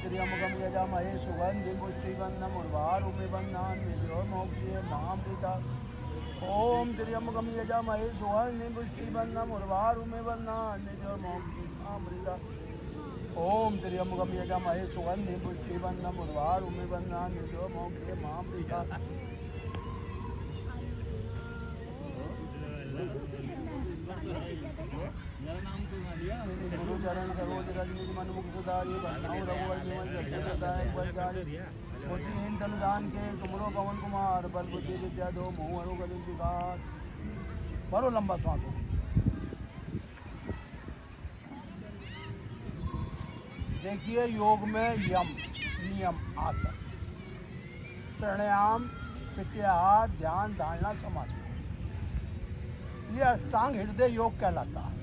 त्र्यंबकं यजामहे सुगन्धिं पुष्टिवर्धनम् उर्वारुकमिव बन्धनान् मृत्योर्मुक्षीयमामृता। ओम त्र्यंबकं यजामहे सुगन्धिं पुष्टिवर्धनम् उर्वारुकमिव बन्धनान् मृत्योर्मुक्षीयमामृता। ओम त्र्यंबकं यजामहे सुगन्धिं पुष्टिवर्धनम् उर्वारुकमिव बन्धनान् मृत्योर्मुक्षीयमामृता। गुरु चरण सरोज रजनीज मन मुख सुधारी बन्नाऊ रघुवर जीवन जगत सदाय बलचारी बुद्धिहीन तनुदान के तुमरो पवन कुमार बल बुद्धि विद्या दो मुँह अरु गलित विकास। भरो लंबा श्वास। देखिए योग में यम नियम आसन प्राणायाम प्रत्याहार ध्यान धारणा समाधि ये अष्टांग हृदय योग कहलाता है।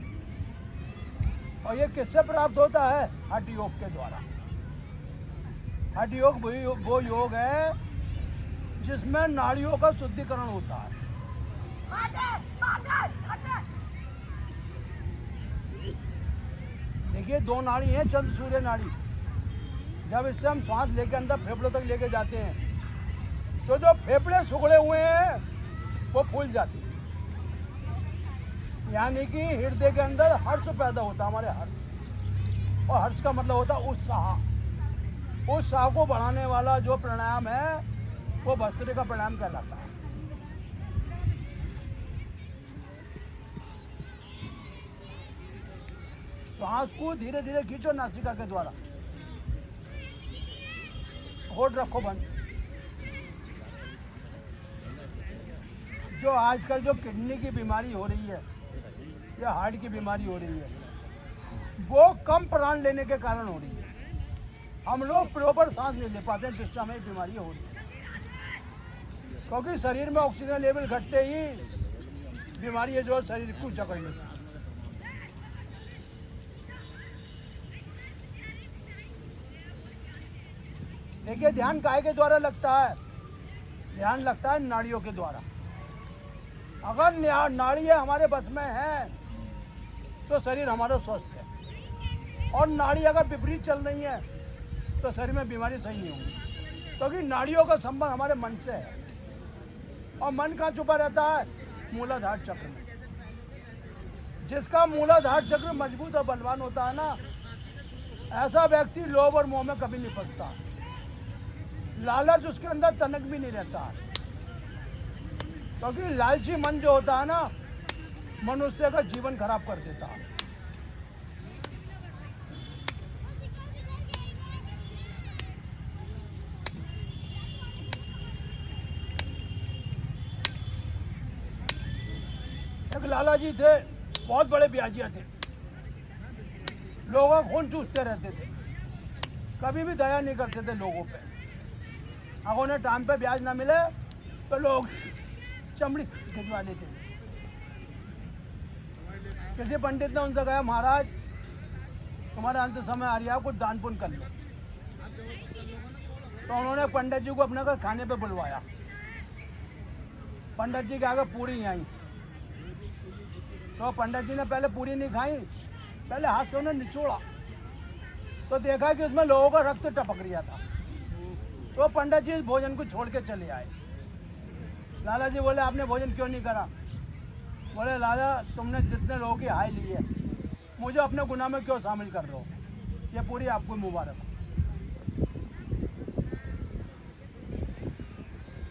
और ये किससे प्राप्त होता है? हठ योग के द्वारा। हठ योग वो योग है जिसमें नाड़ियों का शुद्धिकरण होता है। देखिए दो नाड़ी हैं, चंद्र सूर्य नाड़ी। जब इससे हम सांस लेके अंदर फेफड़ों तक लेके जाते हैं तो जो फेफड़े सुखड़े हुए हैं वो फूल जाते हैं। यानी कि हृदय के अंदर हर्ष पैदा होता है, हमारे हर्ष। और हर्ष का मतलब होता है उत्साह। उत्साह को बढ़ाने वाला जो प्राणायाम है वो भस्त्रिका प्राणायाम कहलाता है। सांस को धीरे धीरे खींचो नासिका के द्वारा। होठ रखो बंद। जो आजकल जो किडनी की बीमारी हो रही है या हार्ट की बीमारी हो रही है वो कम प्राण लेने के कारण हो रही है। हम लोग प्रॉपर सांस नहीं ले पाते हैं जिससे हमें बीमारी हो रही है। क्योंकि शरीर में ऑक्सीजन लेवल घटते ही बीमारी है जो शरीर को जकड़ लेती है। देखिए ध्यान काय के द्वारा लगता है? ध्यान लगता है नाड़ियों के द्वारा। अगर नाड़ियाँ हमारे बस में है तो शरीर हमारा स्वस्थ है। और नाड़ी अगर विपरीत चल रही है तो शरीर में बीमारी सही नहीं होगी। क्योंकि नाड़ियों का संबंध हमारे मन से है। और मन कहाँ छुपा रहता है? मूलाधार चक्र में। जिसका मूलाधार चक्र मजबूत और बलवान होता है ना, ऐसा व्यक्ति लोभ और मोह में कभी नहीं फंसता। लालच उसके अंदर तनक भी नहीं रहता। क्योंकि लालची मन जो होता है ना, मनुष्य का जीवन खराब कर देता है। एक लाला जी थे, बहुत बड़े ब्याजिया थे। लोगों का खून चूसते रहते थे, कभी भी दया नहीं करते थे लोगों पे। अगर उन्हें टाइम पे ब्याज ना मिले तो लोग चमड़ी खिंचवा लेते थे। किसी पंडित ने उनसे कहा, महाराज तुम्हारा अंत समय आ रहा है, कुछ दान पुण्य कर लो। तो उन्होंने पंडित जी को अपने घर खाने पे बुलवाया। पंडित जी के आगे पूरी आई। तो पंडित जी ने पहले पूरी नहीं खाई, पहले हाथ से उन्हें निचोड़ा तो देखा कि उसमें लोगों का रक्त टपक रहा था। तो पंडित जी इस भोजन को छोड़ के चले आए। लाला जी बोले, आपने भोजन क्यों नहीं करा? बोले, लाला तुमने जितने लोगों की हाय ली है, मुझे अपने गुनाह में क्यों शामिल कर रहे हो? ये पूरी आपको मुबारक हो।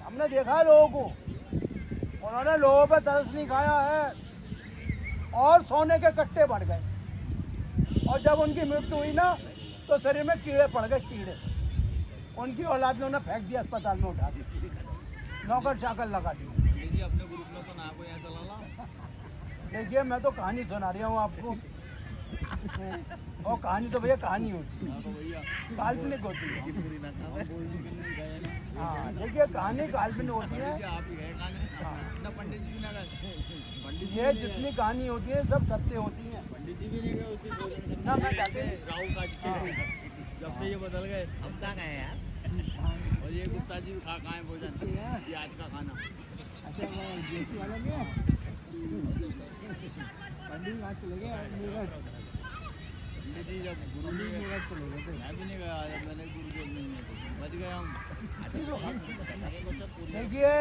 हमने देखा है लोगों को, उन्होंने लोगों पे तरस नहीं खाया है और सोने के कट्टे बढ़ गए। और जब उनकी मृत्यु हुई ना तो शरीर में कीड़े पड़ गए, कीड़े। उनकी औलाद ने उन्हें फेंक दिया, अस्पताल में उठा दिया, नौकर चाकर लगा दिया। अपने ग्रुप में तो ना कोई ऐसा लाला। देखिए मैं तो कहानी सुना रहा हूँ आपको। और कहानी तो भैया कहानी होती है, काल्पनिक होती है। हाँ देखिए कहानी काल्पनिक होती है। ये जितनी कहानी होती है सब सत्य होती है। पंडित जी भी नहीं गए उसी ना मैं जाते राहु काट के जब से ये बदल गए। अब कहाँ गए यार? और ये गुप्ता जी कहाँ है भोजन? ये आज का खाना। अच्छा जीएसटी वाला गया, पंडित वहाँ चले गए। लीजिए जब गुरु जी मैं भी नहीं गया जब मैंने गुरु जी नहीं है तो बच गए हम देखिए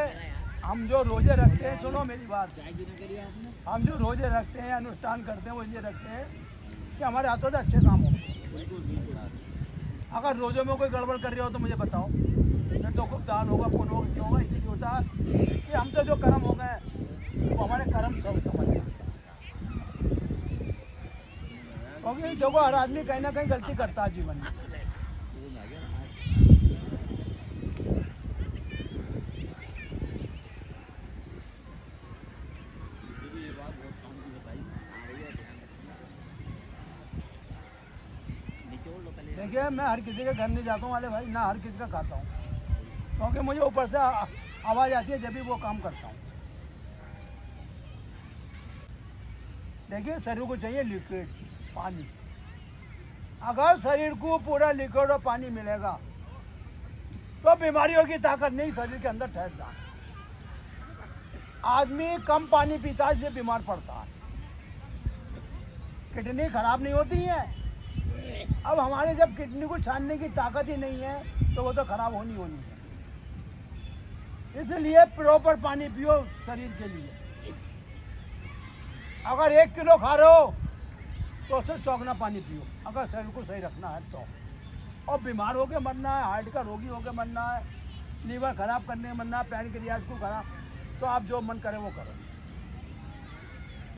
हम जो रोजे रखते हैं, सुनो मेरी बात, चाय की नहीं करी आपने हम जो रोजे रखते हैं, अनुष्ठान करते हैं, वो ये रखते हैं कि हमारे हाथों से अच्छे काम हो। बिल्कुल बिल्कुल अगर रोजों में कोई गड़बड़ कर रहे हो तो मुझे बताओ, नहीं तो कुछ दान होगा, पुण्य होगा, क्यों होगा, इसलिए होता है कि हमसे जो कर्म हो गए वो हमारे कर्म सब समझ गए। क्योंकि देखो हर आदमी कहीं ना कहीं गलती करता है जीवन में। ये बात बहुत काम की बताई देखिए मैं हर किसी के घर नहीं जाता हूँ वाले भाई, ना हर किसी का खाता हूँ, क्योंकि मुझे ऊपर से आवाज़ आती है जब भी वो काम करता हूँ। देखिए शरीर को चाहिए लिक्विड पानी। अगर शरीर को पूरा लिक्विड और पानी मिलेगा तो बीमारियों की ताकत नहीं शरीर के अंदर ठहर जाए। आदमी कम पानी पीता है इसलिए बीमार पड़ता है। किडनी खराब नहीं होती है, अब हमारे जब किडनी को छानने की ताकत ही नहीं है तो वो तो खराब होनी है। इसलिए प्रॉपर पानी पियो शरीर के लिए। अगर 1 किलो खा रहे हो तो उससे चौगना पानी पियो, अगर शरीर को सही रखना है तो। और बीमार होके मरना है, हार्ट का रोगी होके मरना है, लीवर खराब करने मरना है, पैनक्रियाज को खराब, तो आप जो मन करे वो करो।